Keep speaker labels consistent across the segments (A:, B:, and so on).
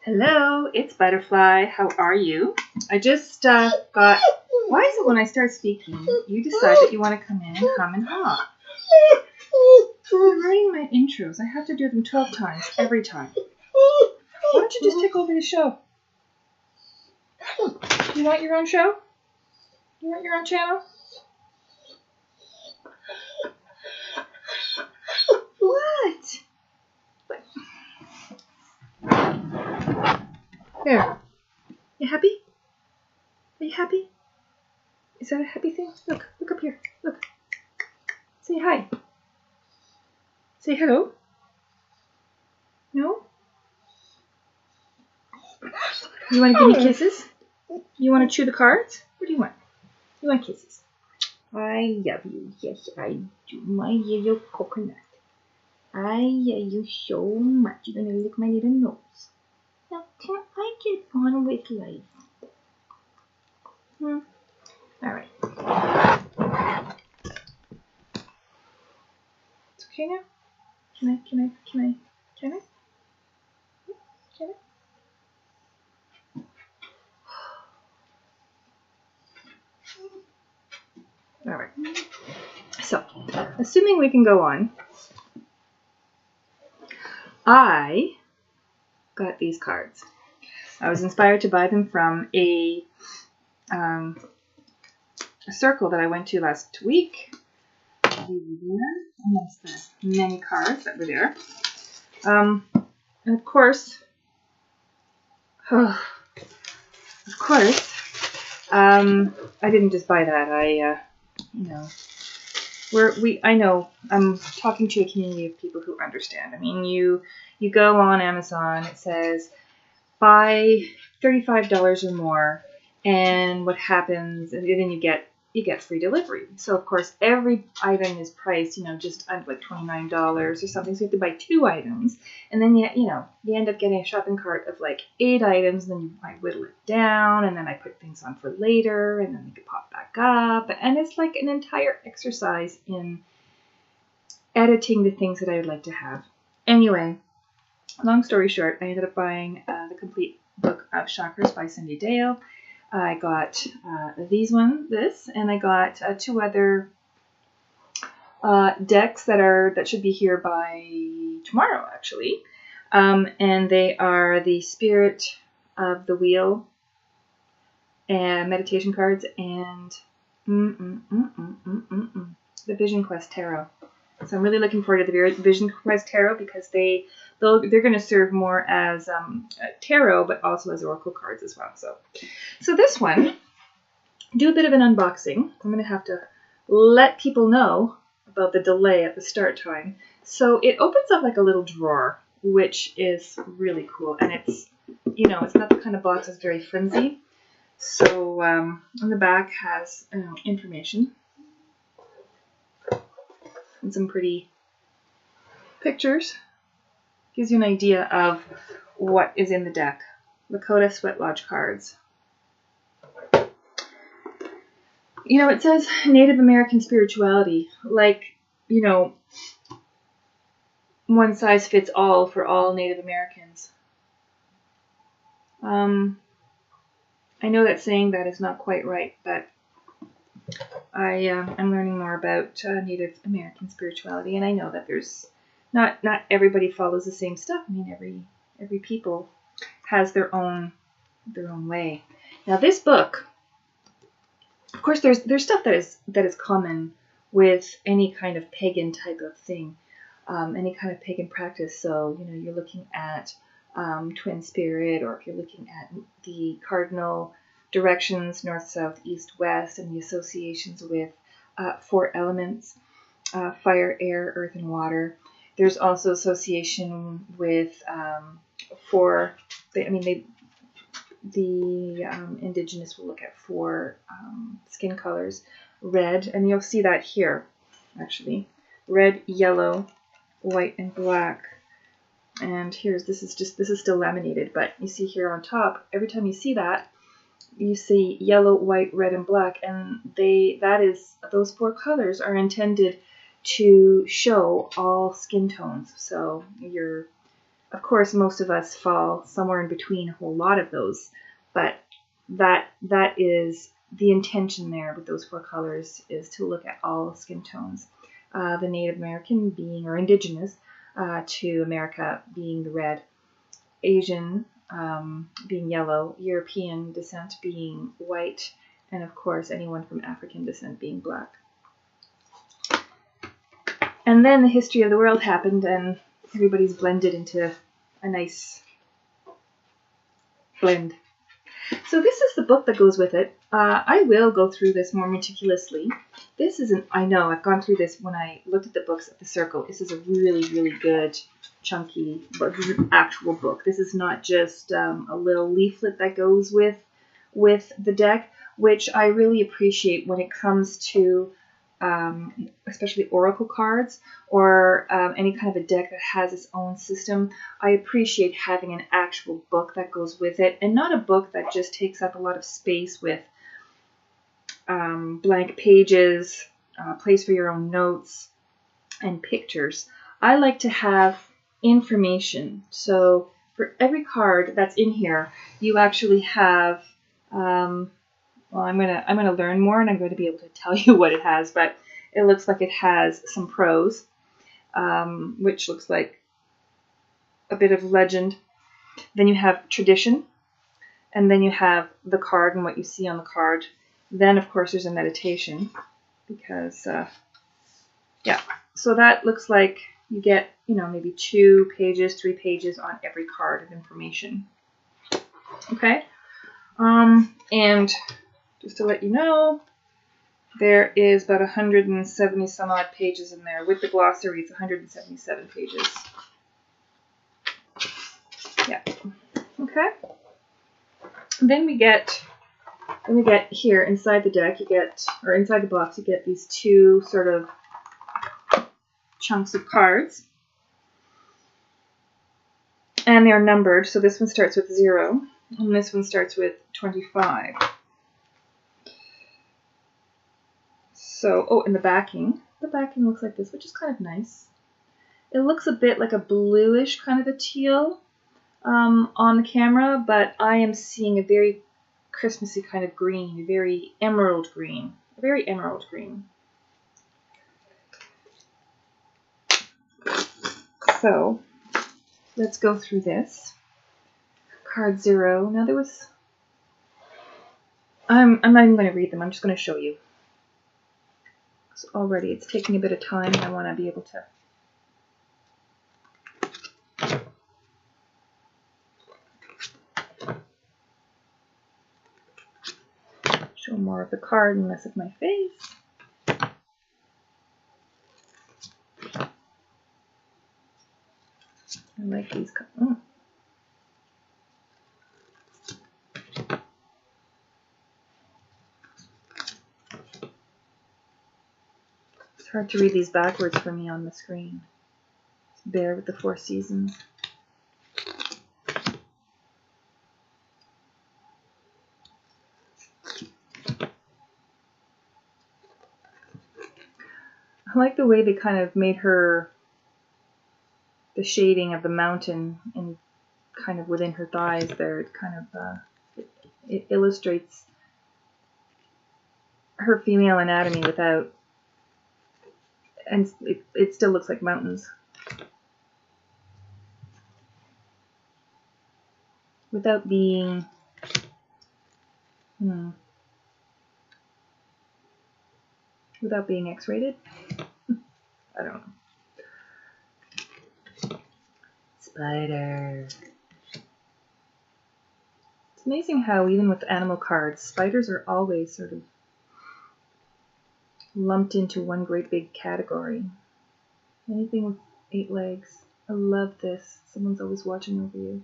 A: Hello, it's Butterfly. How are you? I just got... Why is it when I start speaking, you decide that you want to come in and hum and haw? You're writing my intros. I have to do them 12 times every time. Why don't you just take over the show? You want your own show? You want your own channel? What? There. You happy? Are you happy? Is that a happy thing? Look up here. Look. Say hi. Say hello. No? You want to give me kisses? You want to chew the cards? What do you want? You want kisses? I love you. Yes, I do. My little coconut. I love you so much. You're going to lick my little nose. Now, can I get on with life? All right. It's okay now? Can I? All right. So, assuming we can go on, I got these cards. I was inspired to buy them from a circle that I went to last week. Amongst the many cards that were there. And of course, I didn't just buy that. I know I'm talking to a community of people who understand. I mean, you go on Amazon, it says buy $35 or more, and what happens, and then you get free delivery. So of course every item is priced, just under like $29 or something. So you have to buy 2 items, and then you end up getting a shopping cart of like 8 items. And then I whittle it down, and then I put things on for later, and then they can pop back up. And it's like an entire exercise in editing the things that I would like to have. Anyway, long story short, I ended up buying the complete book of Chakras by Cindy Dale. I got this, and I got 2 other decks that should be here by tomorrow, actually. And they are the Spirit of the Wheel and meditation cards, and the Vision Quest Tarot. So I'm really looking forward to the Vision Quest Tarot, because they're going to serve more as tarot, but also as oracle cards as well. So this one, do a bit of an unboxing. I'm going to have to let people know about the delay at the start time. So it opens up like a little drawer, which is really cool. And it's, it's not the kind of box that's very flimsy. So on the back has information and some pretty pictures. Gives you an idea of what is in the deck. Lakota Sweat Lodge Cards. It says Native American spirituality. Like, one size fits all for all Native Americans. I know that saying that is not quite right, but I'm learning more about Native American spirituality, and I know that there's not everybody follows the same stuff. I mean, every people has their own way. Now, this book, of course, there's stuff that is common with any kind of pagan type of thing, any kind of pagan practice. So you're looking at twin spirit, or if you're looking at the cardinal directions, north, south, east, west, and the associations with 4 elements, fire, air, earth, and water. There's also association with the indigenous will look at 4 skin colors: red, and you'll see that here, actually, red, yellow, white, and black. And this is still laminated, but you see here on top, every time you see that, you see yellow, white, red, and black, and those 4 colors are intended to show all skin tones. So your Of course, most of us fall somewhere in between a whole lot of those, but that is the intention there with those 4 colors, is to look at all skin tones. The Native American being, or indigenous to America, being the red, Asian being yellow, European descent being white, and of course anyone from African descent being black. And then the history of the world happened, and everybody's blended into a nice blend. So this is the book that goes with it. I will go through this more meticulously. This isn't, I know, I've gone through this when I looked at the books at the Circle. This is a really, really good, chunky book. This is an actual book. This is not just a little leaflet that goes with the deck, which I really appreciate when it comes to especially oracle cards or any kind of a deck that has its own system. I appreciate having an actual book that goes with it, and not a book that just takes up a lot of space with blank pages, place for your own notes, and pictures. I like to have information. So for every card that's in here, you actually have well, I'm gonna learn more, and I'm going to be able to tell you what it has. But it looks like it has some prose, which looks like a bit of legend. Then you have tradition, and then you have the card and what you see on the card. Then, of course, there's a meditation, because yeah. So that looks like you get, you know, maybe 2 pages, 3 pages on every card of information. Okay, and just to let you know, there is about 170 some odd pages in there. With the glossary, it's 177 pages. Yeah. Okay. Then we get here inside the deck, you get, or inside the box, you get these 2 sort of chunks of cards. And they're numbered. So this one starts with 0, and this one starts with 25. So, oh, and the backing looks like this, which is kind of nice. It looks a bit like a bluish kind of a teal on the camera, but I am seeing a very Christmassy kind of green, a very emerald green, So, let's go through this. Card 0. Now there was, I'm not even going to read them, I'm just going to show you. So already it's taking a bit of time, and I want to be able to show more of the card and less of my face. I like these. Oh. It's hard to read these backwards for me on the screen. Bear with the 4 seasons. I like the way they kind of made her, the shading of the mountain and kind of within her thighs there. It kind of it illustrates her female anatomy without, and it still looks like mountains without being without being X-rated. I don't know. Spider. It's amazing how even with animal cards, spiders are always sort of lumped into one great big category. Anything with 8 legs. I love this. Someone's always watching over you.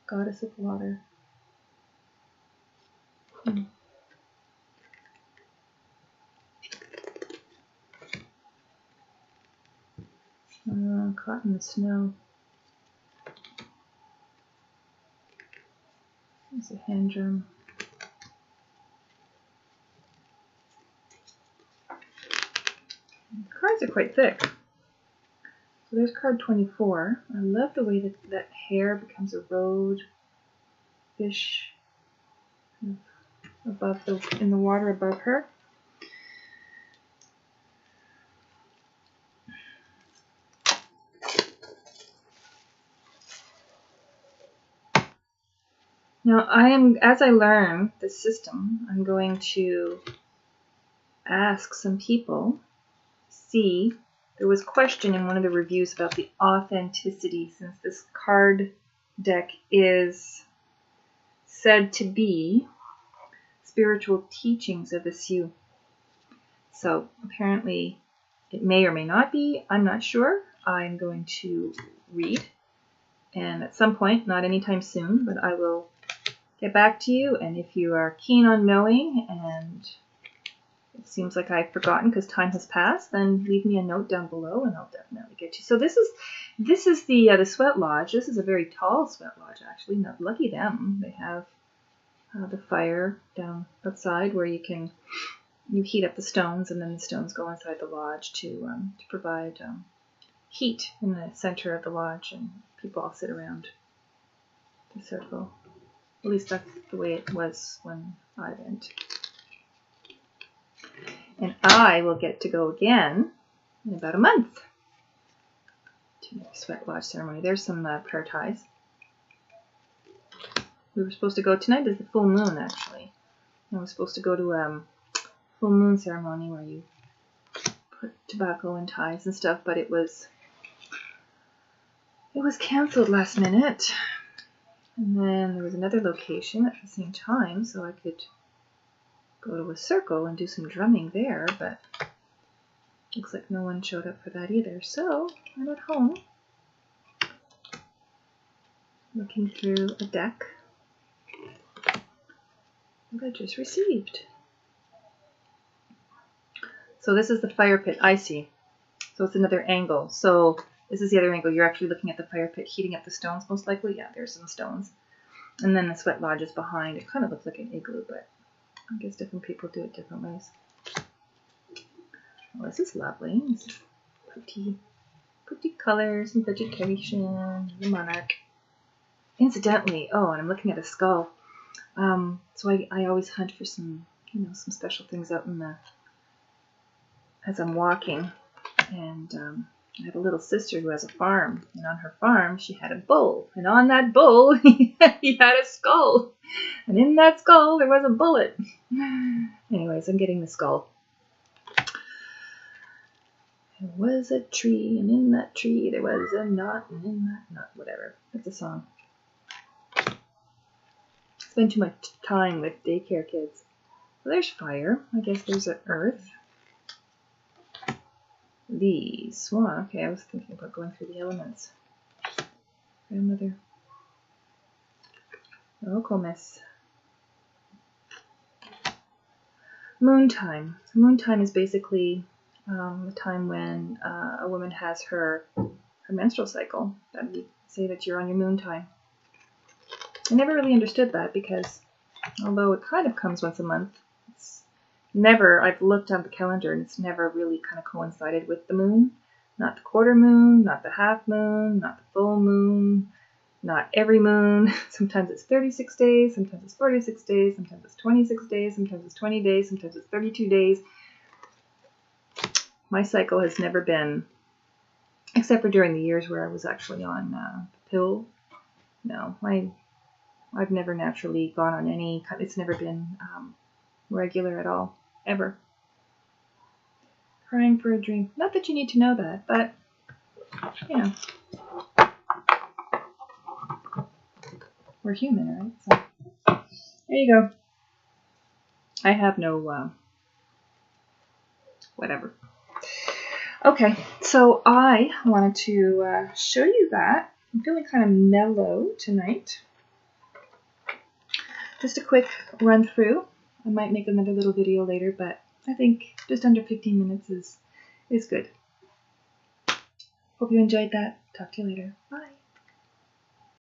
A: Goddess of water. Caught in the snow. There's a hand drum. The cards are quite thick. So there's card 24. I love the way that that hair becomes a road fish above in the water above her. Now as I learn the system, I'm going to ask some people, see, there was question in one of the reviews about the authenticity, since this card deck is said to be spiritual teachings of the Sioux. So apparently it may or may not be. I'm not sure. I'm going to read, and at some point, not anytime soon, but I will get back to you. And if you are keen on knowing, and it seems like I've forgotten because time has passed, then leave me a note down below and I'll definitely get you. So this is the Sweat Lodge. This is a very tall Sweat Lodge, actually. Now, lucky them. They have the fire down outside where you heat up the stones, and then the stones go inside the lodge to provide heat in the center of the lodge, and people all sit around the circle. At least that's the way it was when I went. And I will get to go again in about a month to the Sweat Lodge ceremony. There's some prayer ties. We were supposed to go tonight. Is the full moon, actually. I was supposed to go to full moon ceremony where you put tobacco in ties and stuff, but it was canceled last minute. And then there was another location at the same time, so I could go to a circle and do some drumming there, but looks like no one showed up for that either. So I'm at home looking through a deck that I just received. So this is the fire pit. I see. So it's another angle. So this is the other angle. You're actually looking at the fire pit, heating up the stones, most likely. Yeah, there's some stones. And then the Sweat Lodge is behind. It kind of looks like an igloo, but I guess different people do it different ways. Oh, this is lovely. This is pretty colors and vegetation. The monarch. Incidentally, oh, and I'm looking at a skull. So I always hunt for some special things out in the as I'm walking, and I have a little sister who has a farm, and on her farm she had a bull, and on that bull he had a skull, and in that skull there was a bullet. Anyways, I'm getting the skull. There was a tree, and in that tree there was a knot, and in that knot, whatever. That's a song. Spend too much time with daycare kids. Well, there's fire. I guess there's an earth. The swan. Okay, I was thinking about going through the elements. Grandmother. Local miss. Moon time. Moon time is basically the time when a woman has her menstrual cycle. That would say that you're on your moon time. I never really understood that because although it kind of comes once a month, it's never, I've looked on the calendar and it's never really kind of coincided with the moon. Not the quarter moon, not the half moon, not the full moon, not every moon. Sometimes it's 36 days, sometimes it's 46 days, sometimes it's 26 days, sometimes it's 20 days, sometimes it's 32 days. My cycle has never been, except for during the years where I was actually on the pill. No, I've never naturally gone on any, it's never been regular at all, ever. Crying for a dream. Not that you need to know that, but, you know. We're human, right? So, there you go. I have no, whatever. Okay, so I wanted to show you that. I'm feeling kind of mellow tonight. Just a quick run through. I might make another little video later, but I think just under 15 minutes is good. Hope you enjoyed that. Talk to you later. Bye.